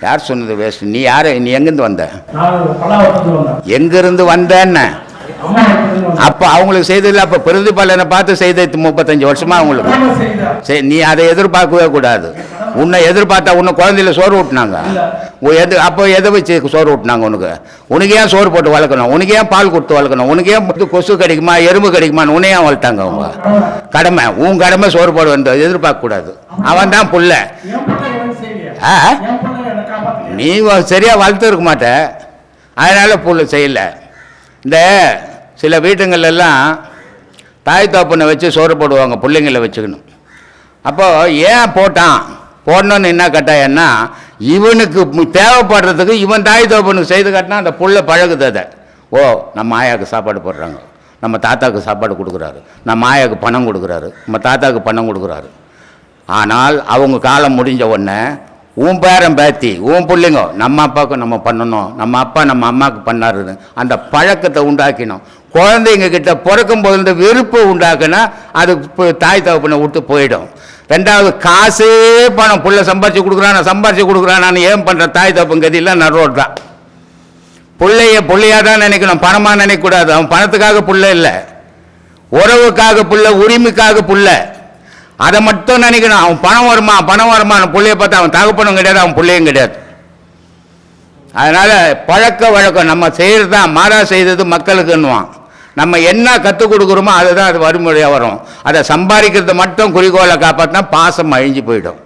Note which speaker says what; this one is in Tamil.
Speaker 1: யார் சொன்னது வேஸ்ட்? நீ யார்? நீ எங்கேருந்து வந்த? எங்கேருந்து வந்தேன்னு அப்போ அவங்களுக்கு செய்ததில்லை. அப்போ பிரதிபலனை பார்த்து செய்த 35 வருஷமா அவங்களுக்கு. சரி, நீ அதை எதிர்பார்க்கவே கூடாது. உன்னை எதிர்பார்த்தா உன்னை குழந்தையில சோறு ஊட்டினாங்க. அப்போ எதை வச்சு சோறு ஊட்டினாங்க உனக்கு? உனக்கு ஏன் சோறு போட்டு வளர்க்கணும்? உனக்கு ஏன் பால் கொடுத்து வளர்க்கணும்? உனக்கு ஏன் கொசு கிடைக்குமா எறும்பு கிடைக்குமான்னு உன்னை ஏன் வளர்த்தாங்க அவங்க? கடமை, உன் கடமை சோறு போட வேண்டும், எதிர்பார்க்க கூடாது. அவன் தான் புள்ள. நீ சரியா வளர்த்து இருக்க மாட்ட, அதனால புள்ள செய்யல. இந்த சில வீட்டுங்களெல்லாம் தாய் தோப்பனை வச்சு சோறு போடுவாங்க பிள்ளைங்களை வச்சுக்கணும். அப்போ ஏன் போடணும்னு என்ன கட்டாயன்னா, இவனுக்கு தேவைப்படுறதுக்கு இவன் தாய் தோப்பனுக்கு செய்து காட்டினா அந்த புள்ள பழகுது. அதை நம்ம ஆயாவுக்கு சாப்பாடு போடுறாங்க, நம்ம தாத்தாவுக்கு சாப்பாடு கொடுக்குறாரு, நம்ம ஆயாவுக்கு பணம் கொடுக்குறாரு, நம்ம தாத்தாவுக்கு பணம் கொடுக்குறாரு. ஆனால் அவங்க காலம் முடிஞ்ச உடனே உன் பேரன் பேத்தி உன் பிள்ளைங்க நம்ம அப்பாவுக்கு நம்ம பண்ணணும், நம்ம அப்பா நம்ம அம்மாவுக்கு பண்ணாருன்னு அந்த பழக்கத்தை உண்டாக்கினோம். குழந்தைங்க கிட்ட பிறக்கும் போது இந்த வெறுப்பு உண்டாக்குனா அது தாய் தகப்பனை விட்டு போயிடும். ரெண்டாவது, காசே பணம் புள்ள சம்பாரிச்சு கொடுக்குறான், நான் சம்பாரிச்சு கொடுக்குறான்னு ஏன் பண்ணுற தாய் தகப்பன் கதியெல்லாம் நடுவோடு தான். புள்ளையாக தான் நினைக்கணும், பணமாக நினைக்கக்கூடாது. அவன் பணத்துக்காக புள்ள இல்லை, உறவுக்காக புள்ள, உரிமைக்காக புள்ள, அதை மட்டும் நினைக்கணும். அவன் பணம் வருமா பிள்ளைய பார்த்தா அவன் தகப்பனும் கிடையாது, அவன் பிள்ளையும் கிடையாது. அதனால பழக்க வழக்கம் நம்ம செய்யறது தான். மாறா செய்தது மக்களுக்குன்னுவான். நம்ம என்ன கற்றுக் கொடுக்குறோமோ அதுதான் அது வறுமுறையாக வரும். அதை சம்பாதிக்கிறது மட்டும் குறிக்கோளை காப்பாற்றினா பாசம் அழிஞ்சு போயிடும்.